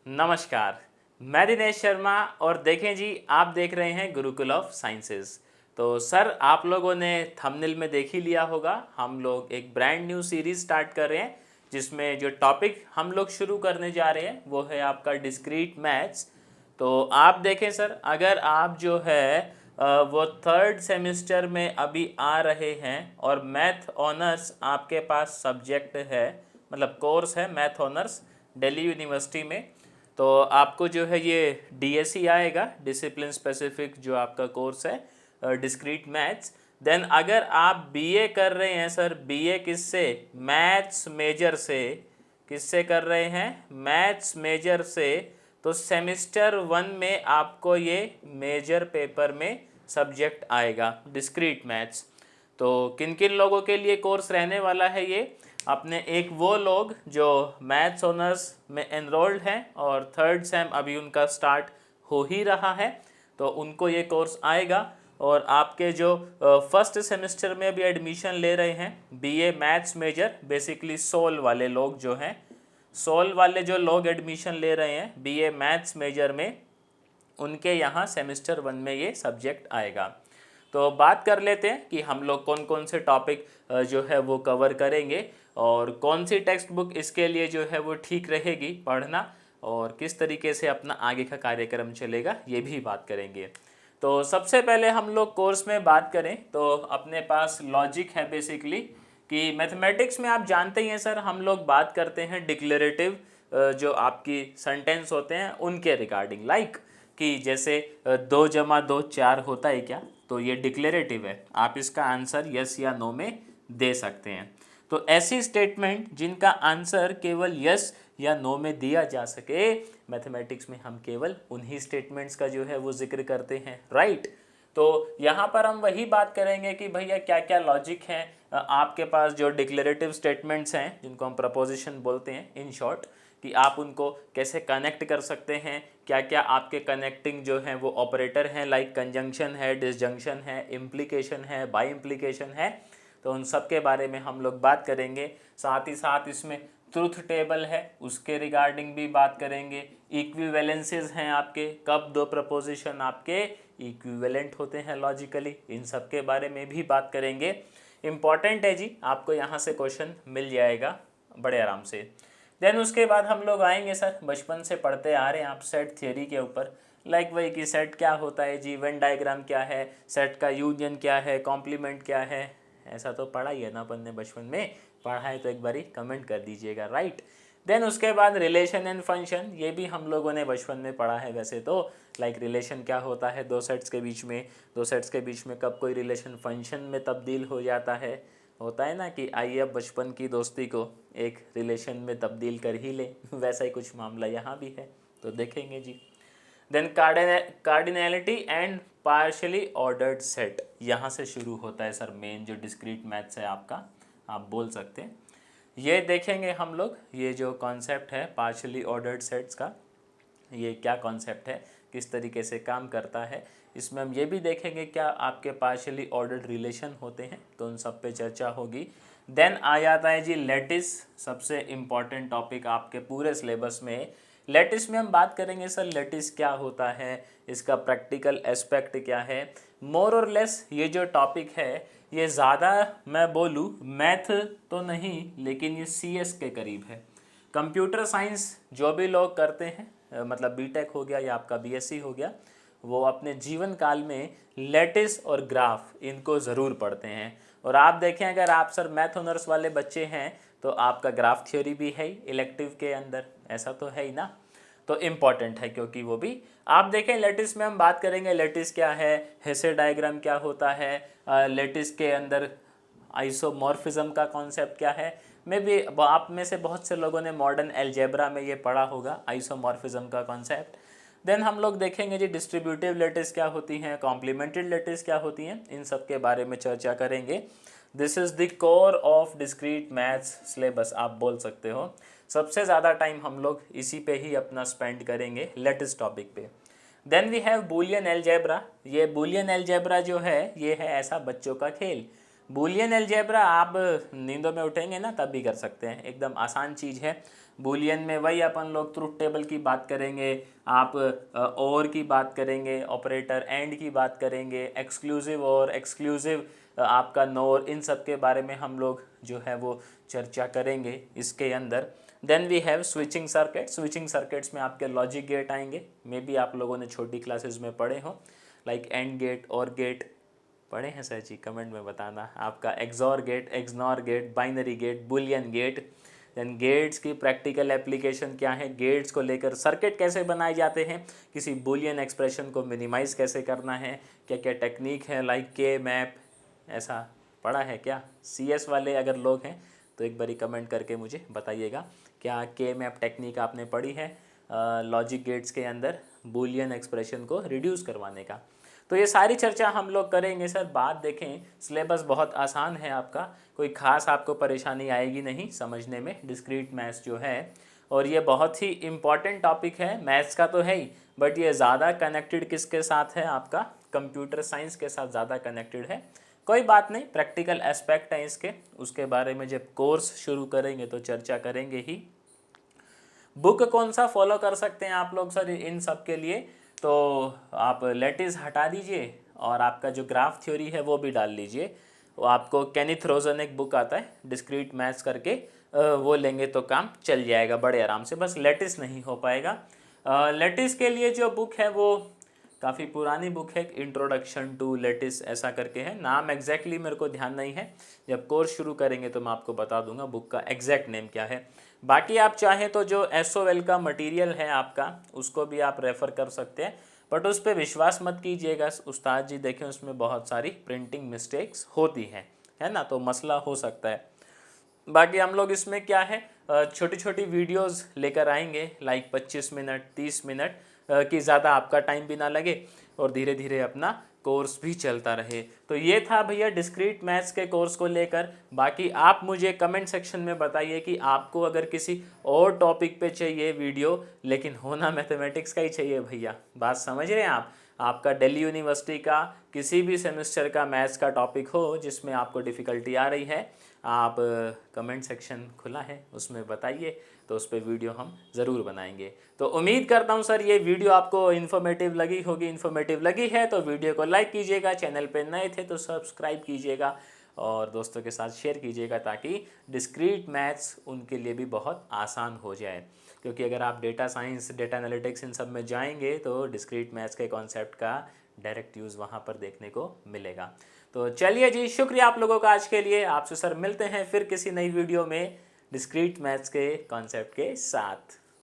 नमस्कार। मैं दिनेश शर्मा और देखें जी, आप देख रहे हैं गुरुकुल ऑफ साइंसेस। तो सर, आप लोगों ने थंबनेल में देख ही लिया होगा, हम लोग एक ब्रांड न्यू सीरीज स्टार्ट कर रहे हैं जिसमें जो टॉपिक हम लोग शुरू करने जा रहे हैं वो है आपका डिस्क्रीट मैथ्स। तो आप देखें सर, अगर आप जो है वो थर्ड सेमेस्टर में अभी आ रहे हैं और मैथ ऑनर्स आपके पास सब्जेक्ट है, मतलब कोर्स है मैथ ऑनर्स दिल्ली यूनिवर्सिटी में, तो आपको जो है ये डीएससी आएगा, डिसिप्लिन स्पेसिफिक जो आपका कोर्स है डिस्क्रीट मैथ्स। देन अगर आप बीए कर रहे हैं सर, बीए किससे? मैथ्स मेजर से। किससे कर रहे हैं? मैथ्स मेजर से। तो सेमेस्टर 1 में आपको ये मेजर पेपर में सब्जेक्ट आएगा डिस्क्रीट मैथ्स। तो किन किन लोगों के लिए कोर्स रहने वाला है ये? अपने एक वो लोग जो मैथ्स ऑनर्स में एनरोल्ड हैं और थर्ड सेम अभी उनका स्टार्ट हो ही रहा है, तो उनको ये कोर्स आएगा। और आपके जो फर्स्ट सेमेस्टर में भी एडमिशन ले रहे हैं बीए मैथ्स मेजर, बेसिकली सोल वाले लोग जो हैं, सोल वाले जो लोग एडमिशन ले रहे हैं बीए मैथ्स मेजर में, उनके यहाँ सेमेस्टर 1 में ये सब्जेक्ट आएगा। तो बात कर लेते हैं कि हम लोग कौन कौन से टॉपिक जो है वो कवर करेंगे और कौन सी टेक्स्ट बुक इसके लिए जो है वो ठीक रहेगी पढ़ना, और किस तरीके से अपना आगे का कार्यक्रम चलेगा ये भी बात करेंगे। तो सबसे पहले हम लोग कोर्स में बात करें तो अपने पास लॉजिक है बेसिकली, कि मैथमेटिक्स में आप जानते ही हैं सर, हम लोग बात करते हैं डिक्लेरेटिव जो आपकी सेंटेंस होते हैं उनके रिगार्डिंग, लाइक कि जैसे 2 + 2 = 4 होता है क्या, तो ये डिक्लेरेटिव है, आप इसका आंसर यस या नो में दे सकते हैं। तो ऐसी स्टेटमेंट जिनका आंसर केवल यस या नो में दिया जा सके, मैथमेटिक्स में हम केवल उन्हीं स्टेटमेंट्स का जो है वो जिक्र करते हैं, राइट। तो यहाँ पर हम वही बात करेंगे कि भैया क्या क्या लॉजिक हैं आपके पास जो डिक्लेरेटिव स्टेटमेंट्स हैं जिनको हम प्रपोजिशन बोलते हैं इन शॉर्ट, कि आप उनको कैसे कनेक्ट कर सकते हैं, क्या क्या आपके कनेक्टिंग जो हैं वो ऑपरेटर हैं, लाइक कंजंक्शन है, डिसजंक्शन है, इम्प्लीकेशन है, बाई इम्प्लीकेशन है, तो उन सब के बारे में हम लोग बात करेंगे। साथ ही साथ इसमें ट्रूथ टेबल है, उसके रिगार्डिंग भी बात करेंगे। इक्विवेलेंसेस हैं आपके, कब दो प्रपोजिशन आपके इक्विवेलेंट होते हैं लॉजिकली, इन सब के बारे में भी बात करेंगे। इम्पॉर्टेंट है जी, आपको यहाँ से क्वेश्चन मिल जाएगा बड़े आराम से। देन उसके बाद हम लोग आएंगे सर, बचपन से पढ़ते आ रहे हैं आप सेट थ्योरी के ऊपर, लाइक वही कि सेट क्या होता है जी, वेन डायग्राम क्या है, सेट का यूनियन क्या है, कॉम्प्लीमेंट क्या है, ऐसा तो पढ़ा ही है ना अपन ने बचपन में, पढ़ा है तो एक बारी कमेंट कर दीजिएगा, राइट। देन उसके बाद रिलेशन एंड फंक्शन, ये भी हम लोगों ने बचपन में पढ़ा है वैसे तो, लाइक रिलेशन क्या होता है दो सेट्स के बीच में, दो सेट्स के बीच में कब कोई रिलेशन फंक्शन में तब्दील हो जाता है, होता है ना कि आइए अब बचपन की दोस्ती को एक रिलेशन में तब्दील कर ही ले, वैसा ही कुछ मामला यहाँ भी है, तो देखेंगे जी। Then cardinality and partially ordered set, यहाँ से शुरू होता है सर मेन जो डिस्क्रीट मैथ्स है आपका, आप बोल सकते हैं। ये देखेंगे हम लोग, ये जो कॉन्सेप्ट है पार्शली ऑर्डर्ड सेट्स का, ये क्या कॉन्सेप्ट है, किस तरीके से काम करता है, इसमें हम ये भी देखेंगे क्या आपके पार्शियली ऑर्डर्ड रिलेशन होते हैं, तो उन सब पे चर्चा होगी। देन आ जाता है जी लैटिस, सबसे इम्पॉर्टेंट टॉपिक आपके पूरे सिलेबस में। लैटिस में हम बात करेंगे सर लैटिस क्या होता है, इसका प्रैक्टिकल एस्पेक्ट क्या है, मोर और लेस ये जो टॉपिक है ये ज़्यादा मैं बोलूँ मैथ तो नहीं, लेकिन ये सीएस के करीब है। कंप्यूटर साइंस जो भी लोग करते हैं, मतलब बीटेक हो गया या आपका बीएससी हो गया, वो अपने जीवन काल में लैटिस और ग्राफ इनको ज़रूर पढ़ते हैं। और आप देखें अगर आप सर मैथ ऑनर्स वाले बच्चे हैं तो आपका ग्राफ थ्योरी भी है ही इलेक्टिव के अंदर, ऐसा तो है ही ना, तो इम्पॉर्टेंट है क्योंकि वो भी आप देखें। लैटिस में हम बात करेंगे लैटिस क्या है, हेसे डायग्राम क्या होता है, लैटिस के अंदर आइसोमॉर्फिज्म का कॉन्सेप्ट क्या है, मे भी आप में से बहुत से लोगों ने मॉडर्न अलजेब्रा में ये पढ़ा होगा आइसोमॉर्फिज्म का कॉन्सेप्ट। देन हम लोग देखेंगे जी डिस्ट्रीब्यूटिव लैटिस क्या होती हैं, कॉम्प्लीमेंटेड लैटिस क्या होती हैं, इन सब के बारे में चर्चा करेंगे। This is the core of discrete maths syllabus, आप बोल सकते हो। सबसे ज़्यादा टाइम हम लोग इसी पे ही अपना स्पेंड करेंगे, लेटेस्ट टॉपिक पे। Then we have Boolean algebra. ये बूलियन अलजेब्रा जो है ये है ऐसा बच्चों का खेल। बूलियन अलजेब्रा आप नींदों में उठेंगे ना तब भी कर सकते हैं, एकदम आसान चीज़ है। बूलियन में वही अपन लोग ट्रुथ टेबल की बात करेंगे, आप और की बात करेंगे, ऑपरेटर एंड की बात करेंगे, एक्सक्लूसिव और एक्सक्लूसिव आपका नोर, इन सब के बारे में हम लोग जो है वो चर्चा करेंगे इसके अंदर। Then we have switching circuit. Switching circuits में आपके लॉजिक गेट आएंगे, मे बी आप लोगों ने छोटी क्लासेस में पढ़े हो, like and gate or gate पढ़े हैं सर जी, कमेंट में बताना। आपका XOR gate, XNOR gate, binary gate, Boolean gate. Then gates की प्रैक्टिकल एप्लीकेशन क्या है, गेट्स को लेकर सर्किट कैसे बनाए जाते हैं, किसी बुलियन एक्सप्रेशन को मिनिमाइज कैसे करना है, क्या क्या टेक्निक है, लाइक के मैप, ऐसा पढ़ा है क्या? CS वाले अगर लोग हैं तो एक बारी कमेंट करके मुझे बताइएगा, क्या के मैप टेक्निक आपने पढ़ी है लॉजिक गेट्स के अंदर बुलियन एक्सप्रेशन को रिड्यूस करवाने का। तो ये सारी चर्चा हम लोग करेंगे सर। बात देखें, सिलेबस बहुत आसान है आपका, कोई खास आपको परेशानी आएगी नहीं समझने में। डिस्क्रीट मैथ्स जो है, और ये बहुत ही इम्पॉर्टेंट टॉपिक है, मैथ्स का तो है ही, बट ये ज़्यादा कनेक्टेड किसके साथ है, आपका कंप्यूटर साइंस के साथ ज़्यादा कनेक्टेड है। कोई बात नहीं, प्रैक्टिकल एस्पेक्ट है इसके, उसके बारे में जब कोर्स शुरू करेंगे तो चर्चा करेंगे ही। बुक कौन सा फॉलो कर सकते हैं आप लोग सर इन सब के लिए? तो आप लेटिस हटा दीजिए और आपका जो ग्राफ थ्योरी है वो भी डाल लीजिए। वो आपको केनिथ रोजन एक बुक आता है डिस्क्रीट मैथ्स करके, वो लेंगे तो काम चल जाएगा बड़े आराम से, बस लेटिस नहीं हो पाएगा। लेटिस के लिए जो बुक है वो काफ़ी पुरानी बुक है, इंट्रोडक्शन टू लेटिस ऐसा करके है, नाम एग्जैक्टली मेरे को ध्यान नहीं है, जब कोर्स शुरू करेंगे तो मैं आपको बता दूंगा बुक का एग्जैक्ट नेम क्या है। बाकी आप चाहें तो जो SOL का मटेरियल है आपका, उसको भी आप रेफ़र कर सकते हैं, बट उस पर विश्वास मत कीजिएगा उस्ताद जी, देखें उसमें बहुत सारी प्रिंटिंग मिस्टेक्स होती हैं, है ना, तो मसला हो सकता है। बाकी हम लोग इसमें क्या है, छोटी छोटी वीडियोस लेकर आएंगे, लाइक 25 मिनट 30 मिनट कि ज़्यादा आपका टाइम भी ना लगे और धीरे धीरे अपना कोर्स भी चलता रहे। तो ये था भैया डिस्क्रीट मैथ्स के कोर्स को लेकर। बाकी आप मुझे कमेंट सेक्शन में बताइए कि आपको अगर किसी और टॉपिक पे चाहिए वीडियो, लेकिन होना मैथमेटिक्स का ही चाहिए भैया, बात समझ रहे हैं आप। आपका दिल्ली यूनिवर्सिटी का किसी भी सेमेस्टर का मैथ्स का टॉपिक हो जिसमें आपको डिफ़िकल्टी आ रही है, आप कमेंट सेक्शन खुला है उसमें बताइए, तो उस पर वीडियो हम ज़रूर बनाएंगे। तो उम्मीद करता हूँ सर ये वीडियो आपको इन्फॉर्मेटिव लगी होगी। इन्फॉर्मेटिव लगी है तो वीडियो को लाइक कीजिएगा, चैनल पे नए थे तो सब्सक्राइब कीजिएगा और दोस्तों के साथ शेयर कीजिएगा, ताकि डिस्क्रीट मैथ्स उनके लिए भी बहुत आसान हो जाए। क्योंकि अगर आप data science, data analytics in सब में जाएंगे तो डिस्क्रीट मैथ्स के कॉन्सेप्ट का डायरेक्ट यूज़ वहाँ पर देखने को मिलेगा। तो चलिए जी, शुक्रिया आप लोगों का आज के लिए। आपसे सर मिलते हैं फिर किसी नई वीडियो में डिस्क्रीट मैथ्स के कॉन्सेप्ट के साथ।